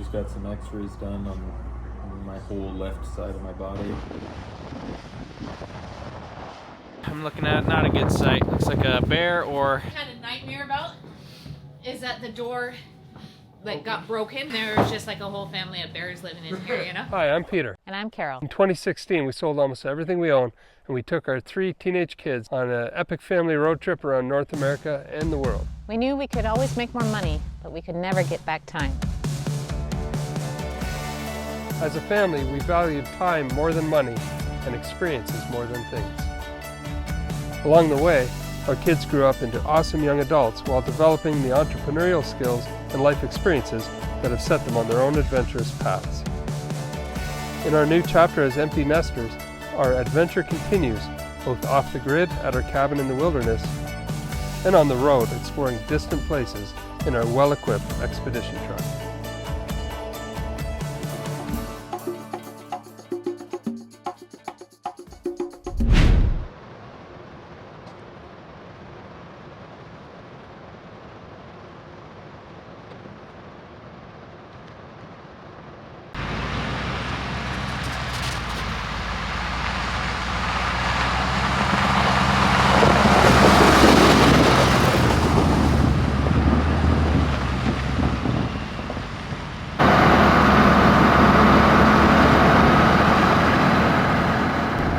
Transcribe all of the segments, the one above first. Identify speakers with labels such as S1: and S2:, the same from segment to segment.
S1: Just got some Xrays done on my whole left side of my body.
S2: I'm looking at not a good sight. Looks like a bear or...
S3: Kind of nightmare about is that the door got broken. There's just like a whole family of bears living in here, you know?
S4: Hi, I'm Peter.
S5: And I'm Carol.
S4: In 2016, we sold almost everything we own, and we took our 3 teenage kids on an epic family road trip around North America and the world.
S5: We knew we could always make more money, but we could never get back time.
S4: As a family, we valued time more than money and experiences more than things. Along the way, our kids grew up into awesome young adults while developing the entrepreneurial skills and life experiences that have set them on their own adventurous paths. In our new chapter as empty nesters, our adventure continues, both off the grid at our cabin in the wilderness and on the road exploring distant places in our well-equipped expedition truck.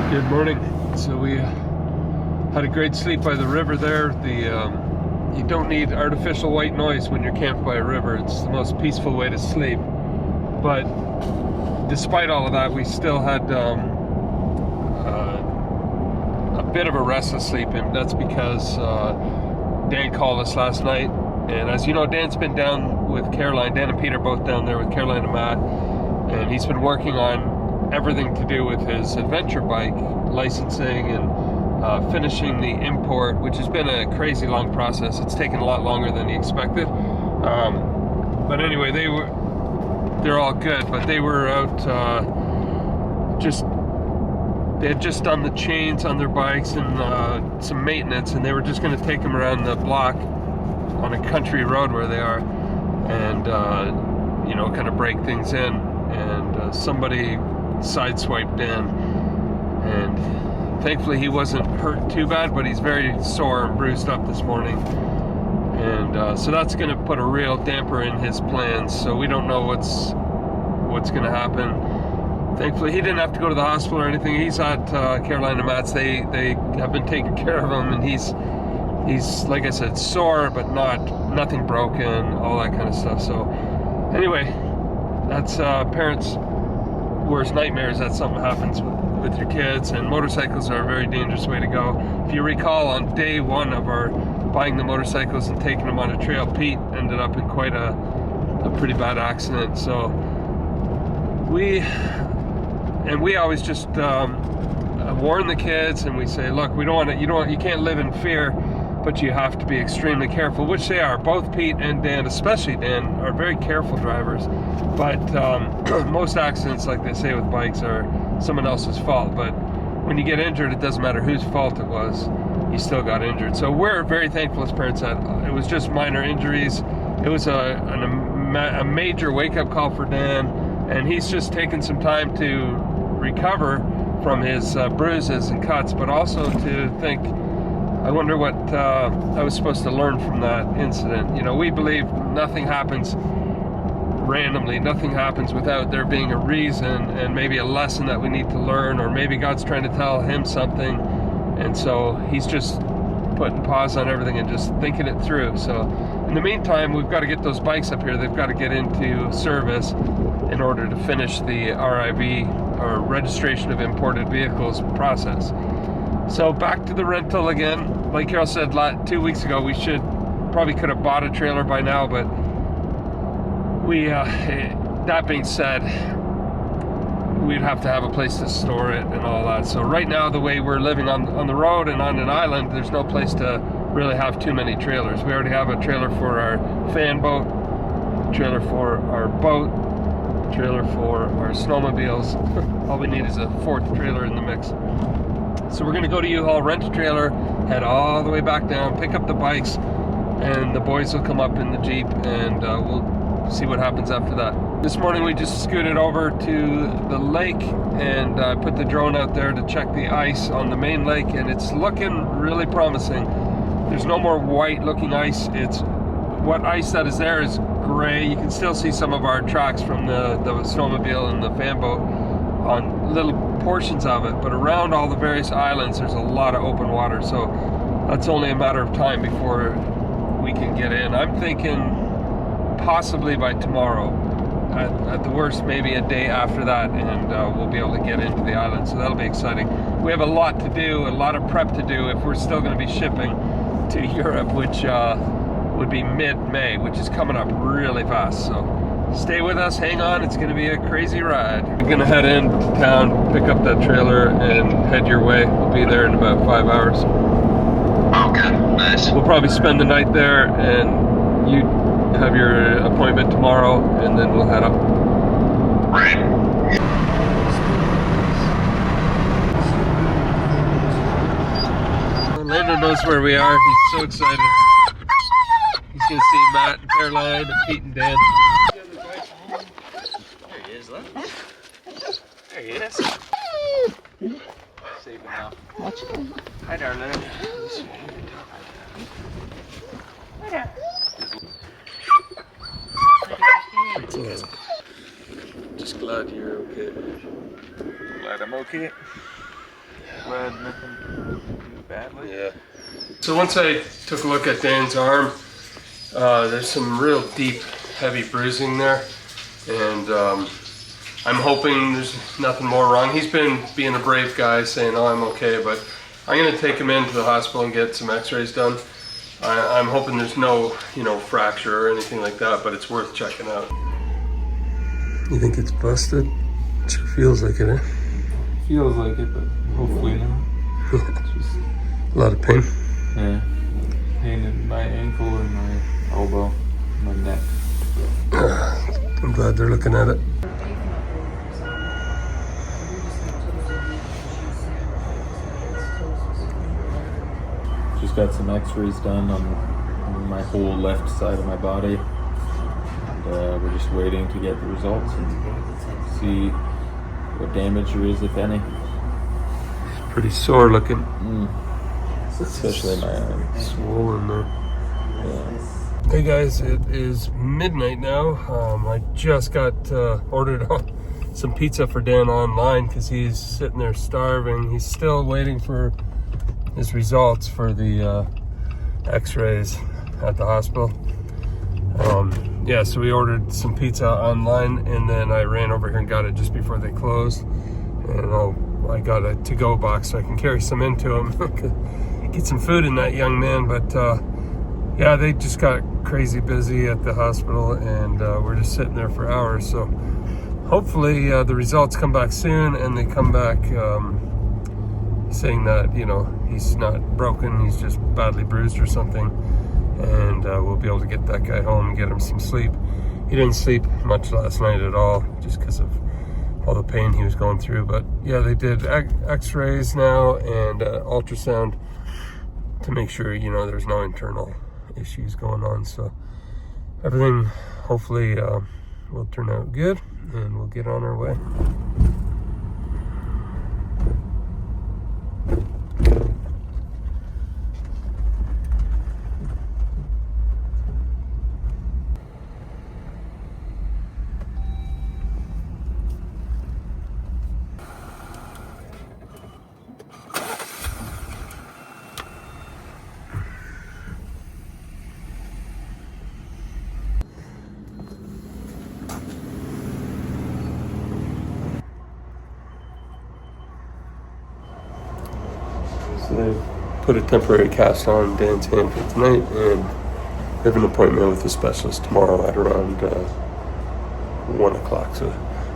S4: Good morning. So we had a great sleep by the river there. You don't need artificial white noise when you're camped by a river. It's the most peaceful way to sleep. But despite all of that, we still had a bit of a restless sleep, and that's because Dan called us last night. And as you know, Dan's been down with Caroline. Dan and Peter both down there with Caroline and Matt, and he's been working on everything to do with his adventure bike licensing and finishing the import, which has been a crazy long process. It's taken a lot longer than he expected. But anyway, they're all good, but they were out they had just done the chains on their bikes and some maintenance, and they were just going to take them around the block on a country road where they are and you know, kind of break things in, and somebody sideswiped Dan, and thankfully he wasn't hurt too bad, but he's very sore and bruised up this morning, and so that's going to put a real damper in his plans. So we don't know what's going to happen. Thankfully he didn't have to go to the hospital or anything. He's at Caroline and Matt's. They have been taking care of him, and he's like I said, sore but nothing broken, all that kind of stuff. So anyway, that's parents' worst nightmares, that something happens with your kids, and motorcycles are a very dangerous way to go. If you recall, on day one of our buying the motorcycles and taking them on a trail, Pete ended up in quite a pretty bad accident. So we always just warn the kids, and we say, look, we don't want to, you can't live in fear, but you have to be extremely careful, which they are. Both Pete and Dan, especially Dan, are very careful drivers. But most accidents, like they say with bikes, are someone else's fault. But when you get injured, it doesn't matter whose fault it was, you still got injured. So we're very thankful as parents that it was just minor injuries. It was a major wake-up call for Dan, and he's just taken some time to recover from his bruises and cuts, but also to think, I wonder what I was supposed to learn from that incident. You know, we believe nothing happens randomly. Nothing happens without there being a reason and maybe a lesson that we need to learn, or maybe God's trying to tell him something. And so he's just putting pause on everything and just thinking it through. So in the meantime, we've got to get those bikes up here. They've got to get into service in order to finish the RIV, or registration of imported vehicles, process. So back to the rental again. Like Carol said 2 weeks ago, we probably could have bought a trailer by now, but we, that being said, we'd have to have a place to store it and all that. So right now, the way we're living on the road and on an island, there's no place to really have too many trailers. We already have a trailer for our fan boat, a trailer for our boat, a trailer for our snowmobiles. All we need is a 4th trailer in the mix. So we're going to go to U-Haul, rent a trailer, head all the way back down, pick up the bikes, and the boys will come up in the Jeep, and we'll see what happens after that. This morning we just scooted over to the lake and put the drone out there to check the ice on the main lake, and it's looking really promising. There's no more white looking ice. It's what ice that is there is gray. You can still see some of our tracks from the snowmobile and the fan boat on little portions of it, but around all the various islands there's a lot of open water, so that's only a matter of time before we can get in. I'm thinking possibly by tomorrow, at the worst maybe a day after that, and we'll be able to get into the island, so that'll be exciting. We have a lot to do, a lot of prep to do if we're still going to be shipping to Europe, which would be mid-May, which is coming up really fast. So stay with us, hang on, it's going to be a crazy ride. We're going to head into town, pick up that trailer, and head your way. We'll be there in about 5 hours.
S6: Okay, nice.
S4: We'll probably spend the night there, and you have your appointment tomorrow, and then we'll head up.
S6: Right.
S4: Orlando knows where we are. He's so excited. He's going to see Matt and Caroline and Pete and Dan.
S2: There he is, look. There he is. Safe enough. Hi, darling.
S4: Just glad you're okay.
S2: Glad I'm okay. Glad nothing badly.
S4: Yeah. So once I took a look at Dan's arm, there's some real deep, heavy bruising there, and I'm hoping there's nothing more wrong. He's been being a brave guy, saying, "Oh, I'm okay," but I'm going to take him into the hospital and get some X-rays done. I'm hoping there's no, fracture or anything like that, but it's worth checking out. You think it's busted? It sure feels like it, eh?
S1: Feels like it, but hopefully not. Just
S4: A lot of pain.
S1: yeah, pain in my ankle and my elbow, my neck.
S4: I'm glad they're looking at it.
S1: Just got some X-rays done on my whole left side of my body. And, we're just waiting to get the results and see what damage there is, if any.
S4: Pretty sore looking.
S1: Especially my arm.
S4: Swollen though.
S1: Yeah.
S4: Hey guys, it is midnight now. I just got ordered some pizza for Dan online because he's sitting there starving. He's still waiting for his results for the X-rays at the hospital. Yeah, so we ordered some pizza online, and then I ran over here and got it just before they closed. And I got a to-go box so I can carry some into him. Get some food in that young man, but yeah, they just got crazy busy at the hospital, and we're just sitting there for hours. So hopefully the results come back soon, and they come back saying that he's not broken, he's just badly bruised or something, and we'll be able to get that guy home and get him some sleep. He didn't sleep much last night at all, just because of all the pain he was going through. But yeah, they did X-rays now and ultrasound to make sure there's no internal issues going on. So everything hopefully will turn out good, and we'll get on our way. So they put a temporary cast on Dan's hand for tonight, and we have an appointment with the specialist tomorrow at around 1 o'clock. So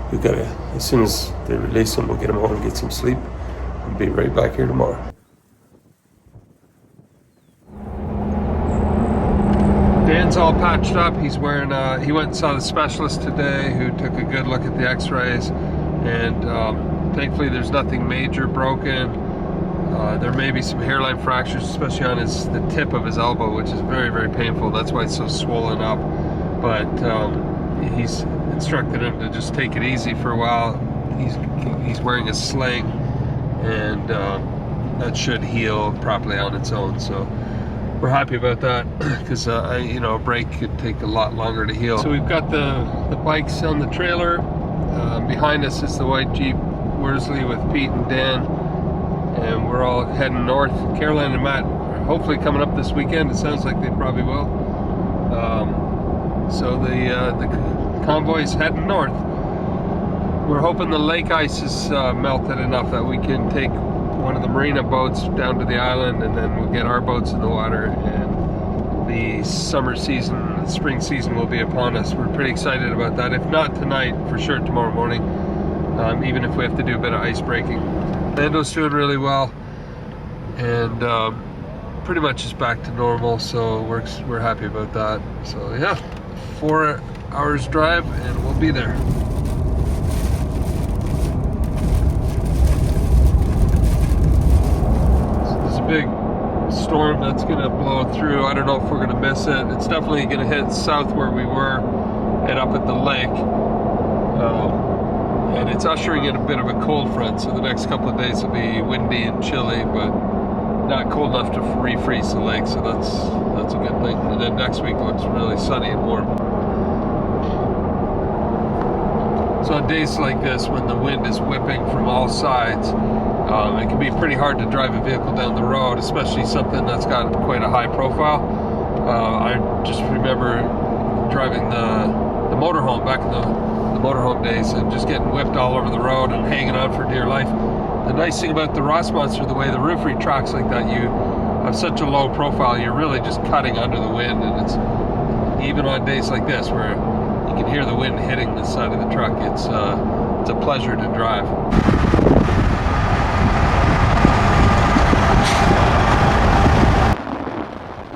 S4: we gotta, as soon as they release him, we'll get him home and get some sleep, and be right back here tomorrow. Dan's all patched up. He's wearing, he went and saw the specialist today who took a good look at the X-rays, and thankfully there's nothing major broken. There may be some hairline fractures, especially on the tip of his elbow, which is very, very painful. That's why it's so swollen up. But he's instructed him to just take it easy for a while. He's wearing a sling, and that should heal properly on its own. So we're happy about that, because you know, a break could take a lot longer to heal. So we've got the bikes on the trailer. Behind us is the white Jeep Worsley with Pete and Dan, and we're all heading north. Caroline and Matt are hopefully coming up this weekend. It sounds like they probably will. So the convoy's heading north. We're hoping the lake ice is melted enough that we can take one of the Marina boats down to the island, and then we'll get our boats in the water, and the summer season, the spring season will be upon us. We're pretty excited about that. If not tonight, for sure tomorrow morning, even if we have to do a bit of ice breaking. Lando's doing really well, and pretty much is back to normal, so we're happy about that. So yeah, 4 hours drive and we'll be there. Big storm that's gonna blow through. I don't know if we're gonna miss it. It's definitely gonna hit south where we were and up at the lake, and it's ushering in a bit of a cold front, so the next couple of days will be windy and chilly, but not cold enough to refreeze the lake, so that's a good thing. And then next week looks really sunny and warm. So on days like this, when the wind is whipping from all sides, it can be pretty hard to drive a vehicle down the road, especially something that's got quite a high profile. I just remember driving the motorhome back in the motorhome days, and just getting whipped all over the road and hanging on for dear life. The nice thing about the Ross Monster, the way the roof retracts like that, you have such a low profile, you're really just cutting under the wind, and it's even on days like this where you can hear the wind hitting the side of the truck. It's a pleasure to drive.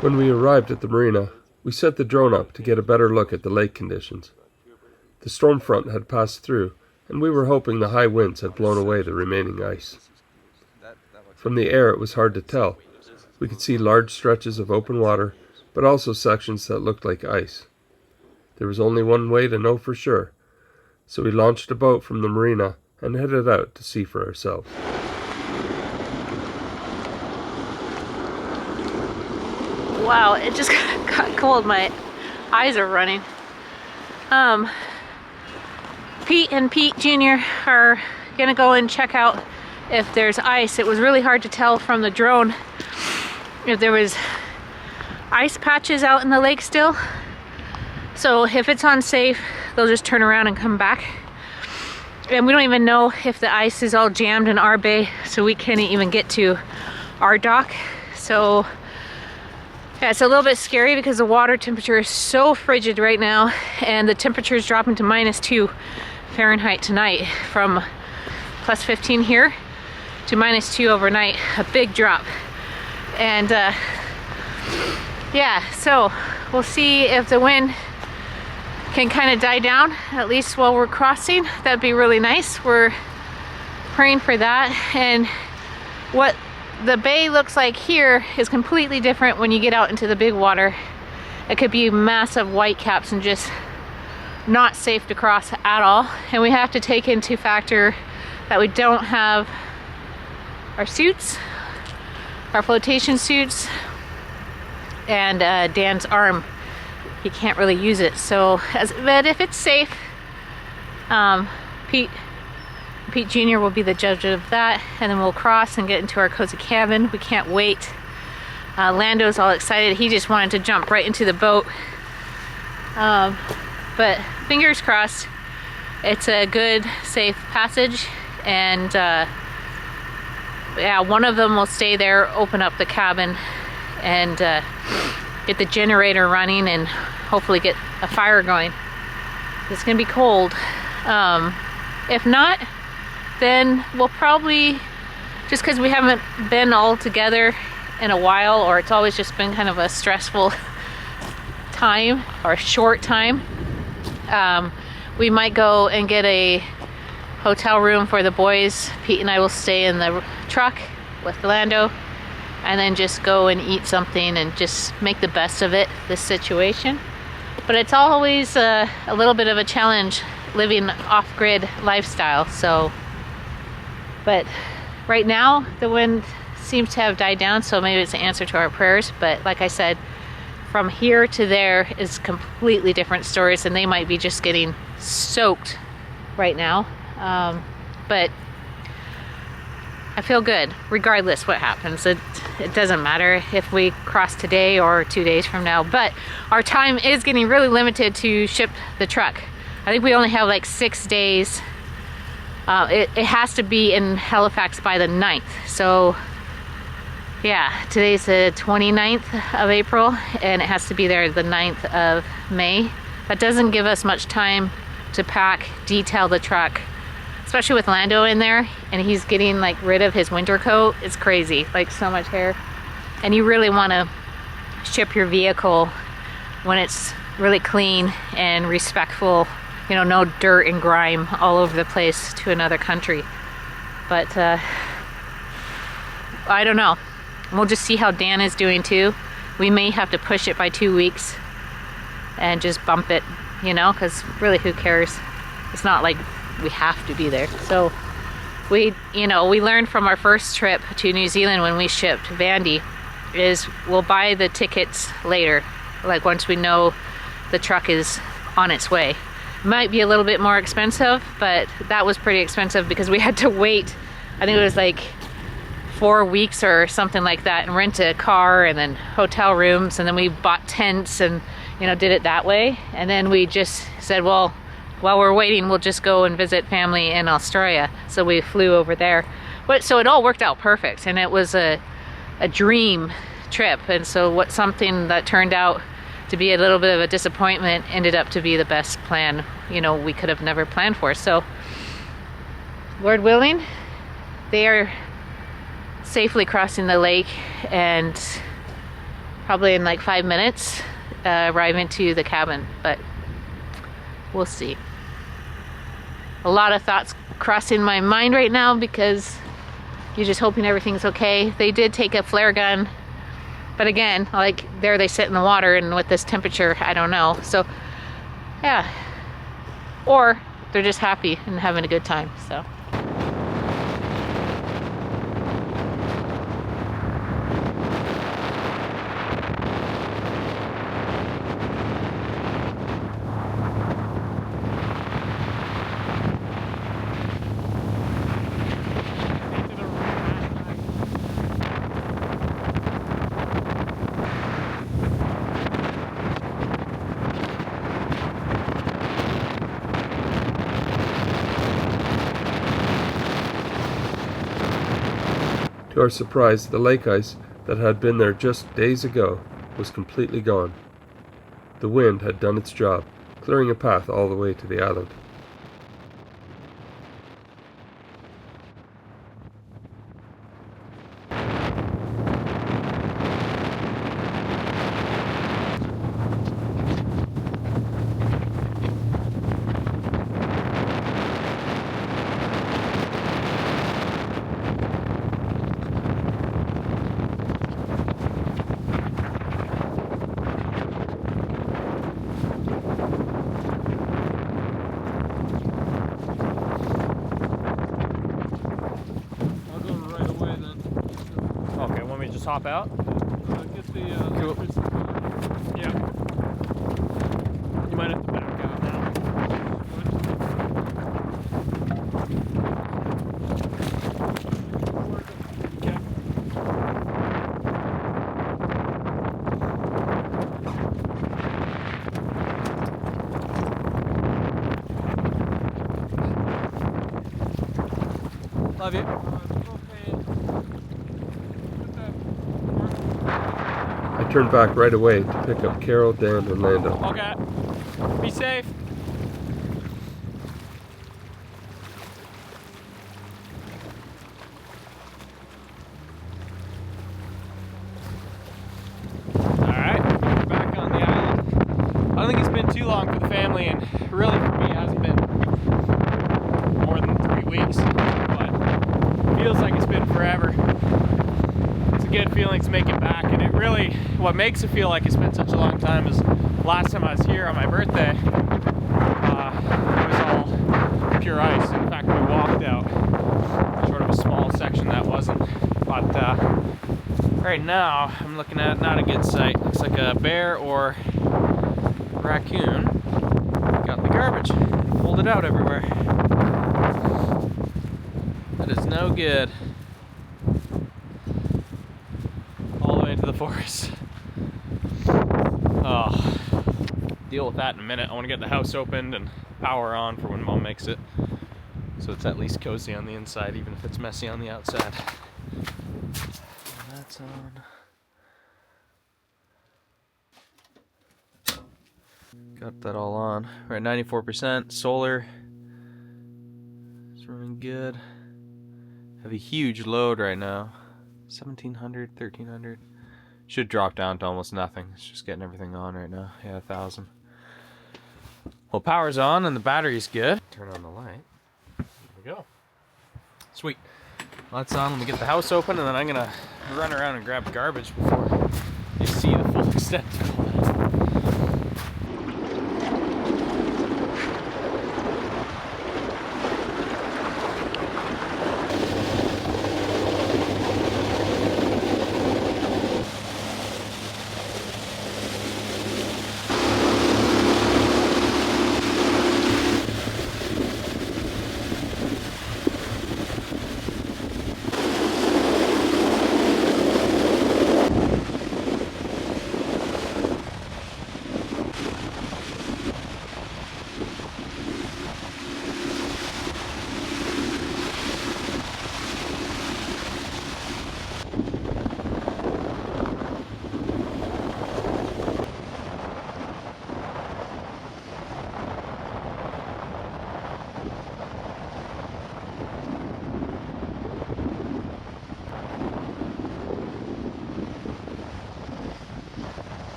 S4: When we arrived at the marina, we set the drone up to get a better look at the lake conditions. The storm front had passed through, and we were hoping the high winds had blown away the remaining ice. From the air it was hard to tell. We could see large stretches of open water, but also sections that looked like ice. There was only one way to know for sure, so we launched a boat from the marina and headed out to see for ourselves.
S5: Wow, it just got cold. My eyes are running. Pete and Pete Jr. are gonna go and check out if there's ice. It was really hard to tell from the drone if there was ice patches out in the lake still. So if it's unsafe, they'll just turn around and come back. And we don't even know if the ice is all jammed in our bay, so we can't even get to our dock. So yeah, it's a little bit scary because the water temperature is so frigid right now, and the temperature is dropping to -2 Fahrenheit tonight, from +15 here to -2 overnight. A big drop. And yeah, so we'll see if the wind can kind of die down, at least while we're crossing. That'd be really nice. We're praying for that. And what the bay looks like here is completely different when you get out into the big water. It could be massive white caps and just not safe to cross at all. And we have to take into factor that we don't have our suits, our flotation suits, and Dan's arm. He can't really use it. So, but if it's safe, Pete Jr. will be the judge of that, and then we'll cross and get into our cozy cabin. We can't wait. Lando's all excited. He just wanted to jump right into the boat. But fingers crossed, it's a good, safe passage. And yeah, one of them will stay there, open up the cabin, and get the generator running, and hopefully get a fire going. It's gonna be cold. If not, then we'll probably, just because we haven't been all together in a while, or it's always just been kind of a stressful time or a short time, we might go and get a hotel room for the boys. Pete and I will stay in the truck with Lando, and then just go and eat something and just make the best of it, this situation. But it's always a little bit of a challenge living off-grid lifestyle. So, but right now the wind seems to have died down, so maybe it's an answer to our prayers. But like I said, from here to there is completely different stories, and they might be just getting soaked right now. But I feel good regardless what happens. It doesn't matter if we cross today or 2 days from now, but our time is getting really limited to ship the truck. I think we only have like 6 days. It has to be in Halifax by the 9th. So yeah, today's the 29th of April, and it has to be there the 9th of May. That doesn't give us much time to pack, detail the truck, especially with Lando in there, and he's getting like rid of his winter coat. It's crazy, like so much hair. And you really want to ship your vehicle when it's really clean and respectful, you know, no dirt and grime all over the place to another country. But I don't know. We'll just see how Dan is doing too. We may have to push it by 2 weeks and just bump it, you know, because really who cares? It's not like we have to be there. So we learned from our first trip to New Zealand when we shipped Vandy is we'll buy the tickets later, like once we know the truck is on its way. It might be a little bit more expensive, but that was pretty expensive because we had to wait, I think it was like 4 weeks or something like that, and rent a car and then hotel rooms, and then we bought tents and, you know, did it that way. And then we just said, well, while we're waiting, we'll just go and visit family in Australia. So we flew over there. But so it all worked out perfect, and it was a dream trip. And so something that turned out to be a little bit of a disappointment ended up to be the best plan, you know, we could have never planned for. So Lord willing, they are safely crossing the lake, and probably in like 5 minutes arriving to the cabin, but we'll see. A lot of thoughts crossing my mind right now because you're just hoping everything's okay. They did take a flare gun, but again, like there they sit in the water, and with this temperature, I don't know. So yeah, or they're just happy and having a good time. So
S4: To our surprise, the lake ice that had been there just days ago was completely gone. The wind had done its job, clearing a path all the way to the island.
S2: Okay, want me to just hop out?
S4: Get the
S2: Cool. Yeah. You might have to back out now. Okay. Love you.
S4: I turned back right away to pick up Carol, Dan, and Lando.
S2: Okay. Be safe. Alright, we're back on the island. I don't think it's been too long for the family, and really for me it hasn't been more than 3 weeks, but it feels like it's been forever. It's a good feeling to make it back, and it really, what makes it feel like it's been such a long time is last time I was here on my birthday, it was all pure ice. In fact, we walked out sort of a small section that wasn't. But right now, I'm looking at not a good sight. Looks like a bear or raccoon got the garbage and pulled it out everywhere. That is no good. All the way into the forest. Oh, deal with that in a minute. I want to get the house opened and power on for when Mom makes it, so it's at least cozy on the inside, even if it's messy on the outside. That's on. Got that all on. We're at 94%. Solar is running good. Have a huge load right now. 1700, 1300. Should drop down to almost nothing. It's just getting everything on right now. Yeah, 1000. Well, power's on and the battery's good. Turn on the light. There we go. Sweet. Lights on. Let me get the house open, and then I'm gonna run around and grab garbage before you see the full extent of all that.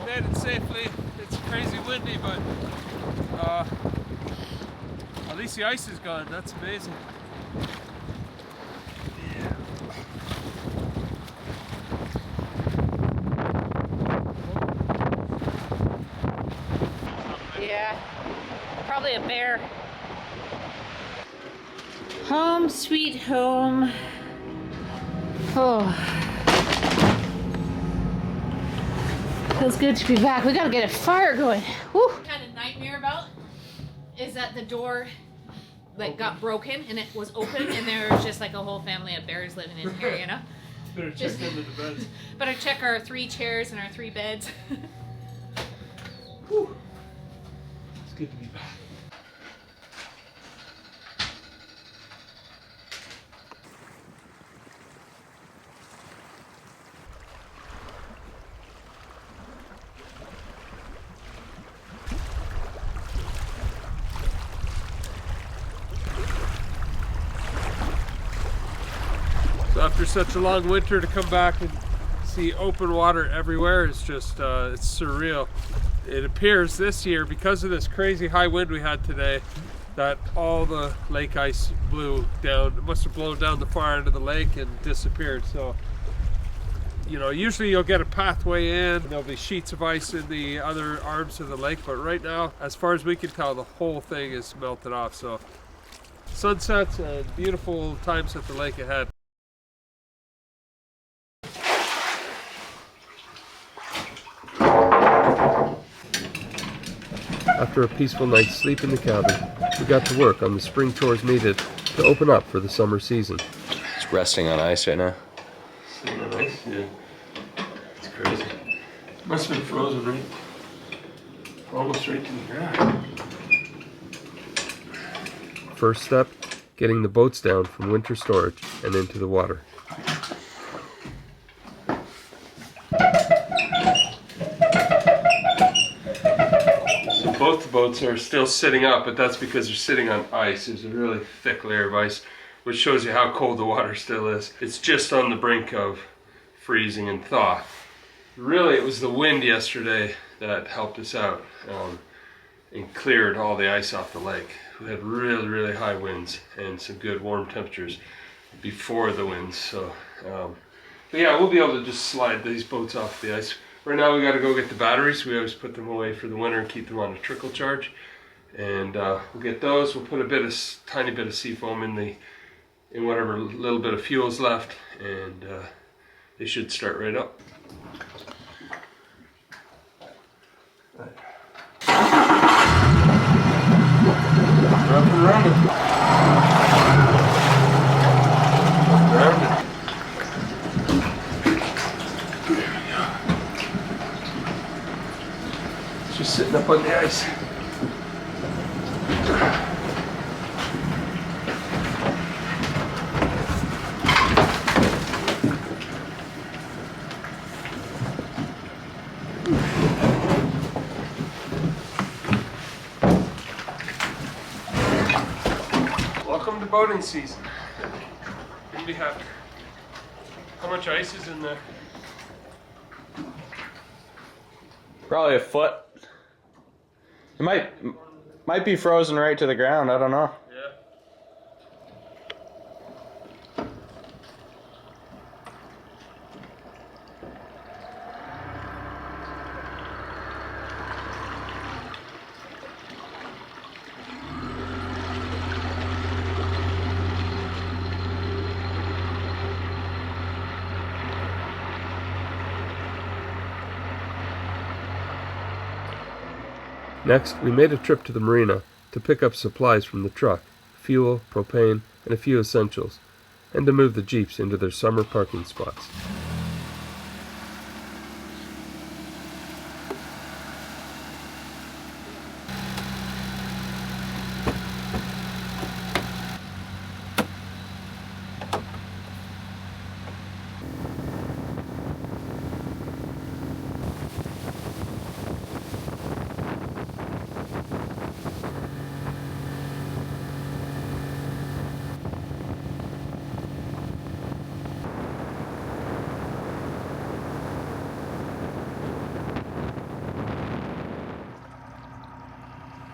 S2: Made it safely. It's crazy windy, but at least the ice is gone. That's amazing.
S5: Yeah, probably a bear. Home sweet home. Oh. Feels good to be back. We gotta get a fire going. Woo.
S3: Kind of nightmare about is that the door like got broken and it was open and there was just like a whole family of bears living in here, you know?
S4: Better check under the beds.
S3: Better check our 3 chairs and our 3 beds.
S4: Whew. It's good to be back. After such a long winter, to come back and see open water everywhere is just, it's surreal. It appears this year, because of this crazy high wind we had today, that all the lake ice blew down. It must have blown down the far end of the lake and disappeared. So, you know, usually you'll get a pathway in, there'll be sheets of ice in the other arms of the lake, but right now, as far as we can tell, the whole thing is melted off. So, sunsets and beautiful times at the lake ahead. After a peaceful night's sleep in the cabin, we got to work on the spring chores needed to open up for the summer season.
S1: It's resting on ice right now.
S4: Sitting on ice? Yeah. It's crazy. Must have been frozen right, almost right to the ground. First step, getting the boats down from winter storage and into the water. Both the boats are still sitting up, but that's because they're sitting on ice. There's a really thick layer of ice, which shows you how cold the water still is. It's just on the brink of freezing and thaw. Really, it was the wind yesterday that helped us out and cleared all the ice off the lake. We had really, really high winds and some good warm temperatures before the winds. So, but yeah, we'll be able to just slide these boats off the ice. Right now we got to go get the batteries. We always put them away for the winter and keep them on a trickle charge. And we'll get those. We'll put a tiny bit of seafoam in whatever little bit of fuel's left, and they should start right up. Wrap it around it. Around it. It's just sitting up on the ice. Welcome to boating season. Couldn't be happier. How much ice is in there?
S2: Probably a foot. It might be frozen right to the ground. I don't know.
S4: Yeah. Next, we made a trip to the marina to pick up supplies from the truck, fuel, propane, and a few essentials, and to move the Jeeps into their summer parking spots.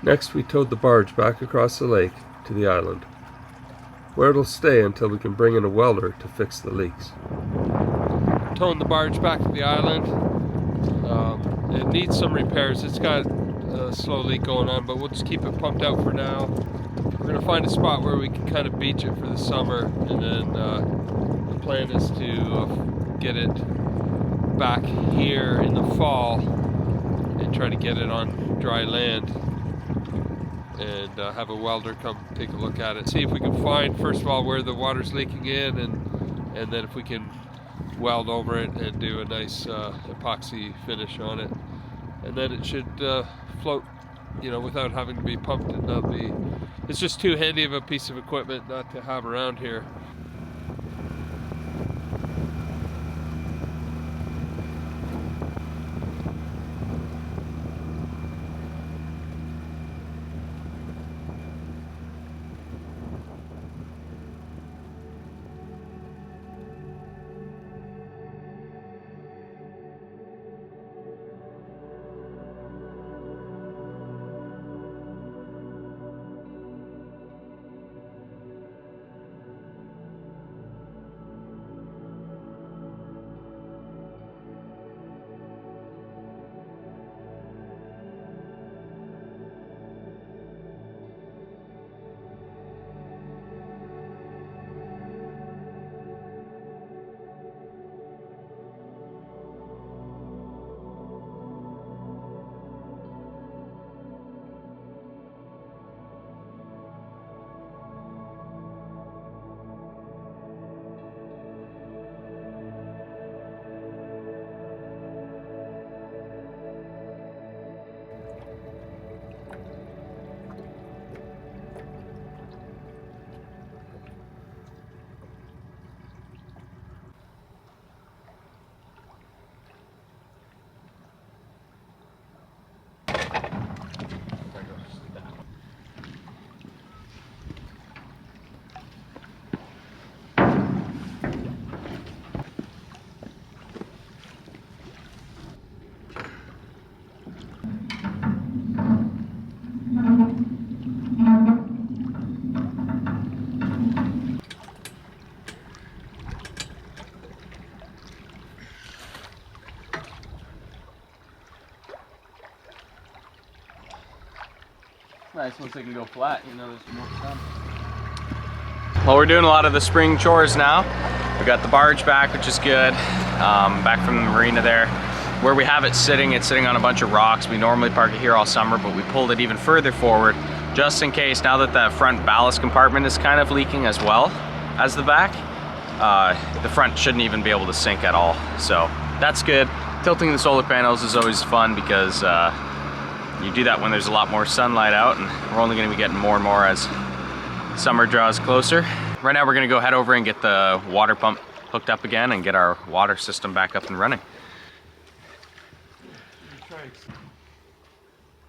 S4: Next, we towed the barge back across the lake to the island, where it'll stay until we can bring in a welder to fix the leaks. Towing the barge back to the island. It needs some repairs. It's got a slow leak going on, but we'll just keep it pumped out for now. We're going to find a spot where we can kind of beach it for the summer, and then the plan is to get it back here in the fall and try to get it on dry land, and have a welder come take a look at it. See if we can find, first of all, where the water's leaking in, and then if we can weld over it and do a nice epoxy finish on it. And then it should float, you know, without having to be pumped, and not be, it's just too handy of a piece of equipment not to have around here.
S2: nice once they can go flat, you know, there's more sun. Well, we're doing a lot of the spring chores now. We got the barge back, which is good. Back from the marina there. Where we have it sitting, it's sitting on a bunch of rocks. We normally park it here all summer, but we pulled it even further forward just in case, now that the front ballast compartment is kind of leaking as well as the back. The front shouldn't even be able to sink at all. So that's good. Tilting the solar panels is always fun because you do that when there's a lot more sunlight out, and we're only going to be getting more and more as summer draws closer. Right now we're going to go head over and get the water pump hooked up again and get our water system back up and running.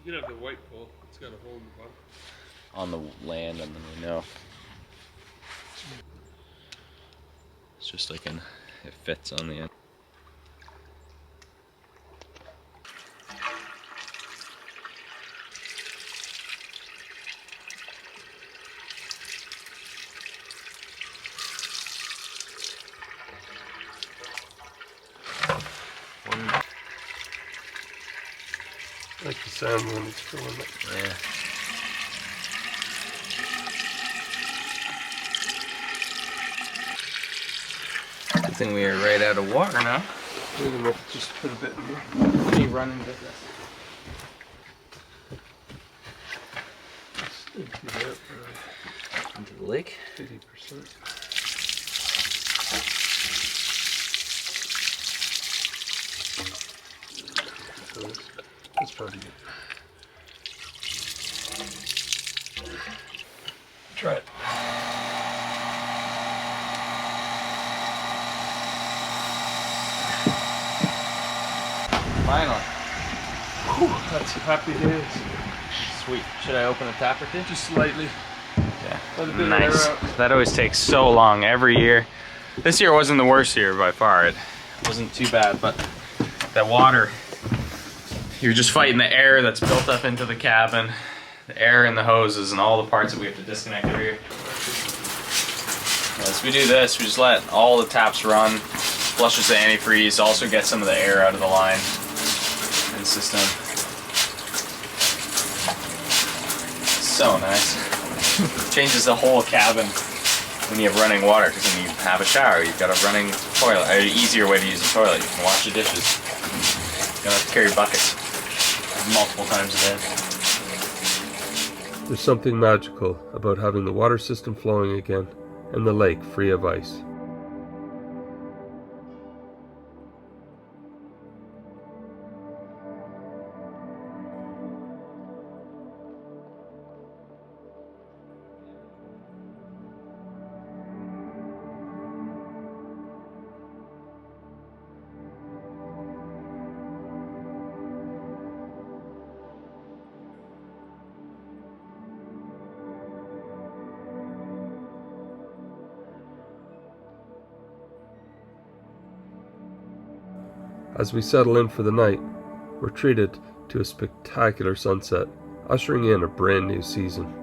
S4: You can have the white pole. It's got a hole in the bottom.
S2: On the land, and then we know. It's just like it fits on the end.
S4: I like the sound when it's filling up.
S2: Yeah. Good thing we are right out of water now.
S4: We're gonna just put a bit in here.
S2: Let me run into this. Into the lake.
S4: 50%. So that's probably good. Try it.
S2: Finally.
S4: Whew, that's happy days.
S2: Sweet. Should I open a tap or two?
S4: Just slightly.
S2: Yeah.
S4: Let a bit of
S2: Nice.
S4: air out.
S2: That always takes so long every year. This year wasn't the worst year by far. It wasn't too bad, but that water, you're just fighting the air that's built up into the cabin, the air in the hoses, and all the parts that we have to disconnect every year. As we do this, we just let all the taps run, flushes the antifreeze, also get some of the air out of the line and system. So nice. Changes the whole cabin when you have running water, because when you have a shower, you've got a running toilet, an easier way to use a toilet. You can wash the dishes. You don't have to carry buckets multiple times a day.
S4: There's something magical about having the water system flowing again and the lake free of ice. As we settle in for the night, we're treated to a spectacular sunset, ushering in a brand new season.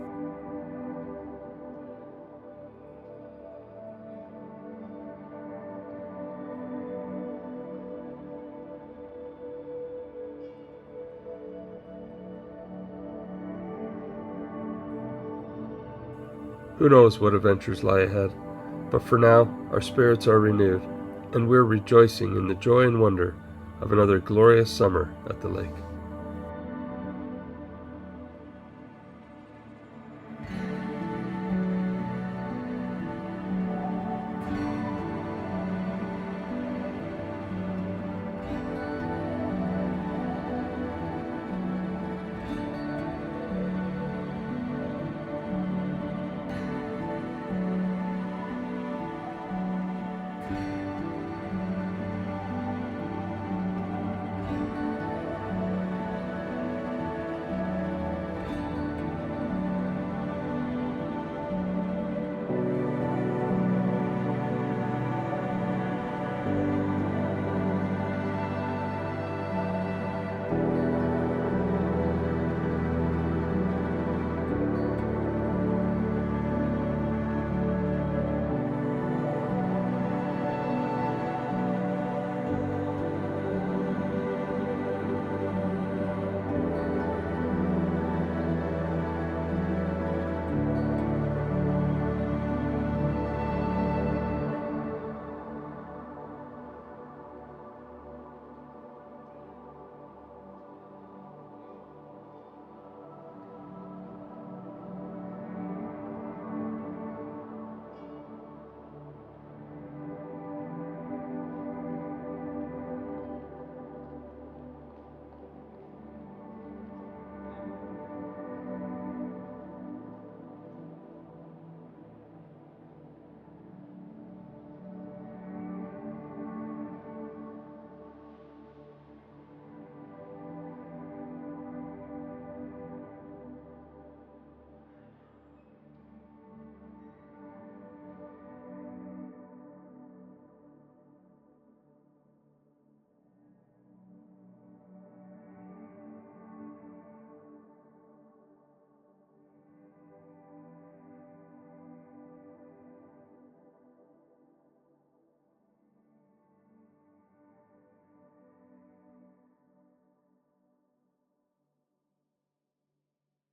S4: Who knows what adventures lie ahead, but for now, our spirits are renewed, and we're rejoicing in the joy and wonder of another glorious summer at the lake.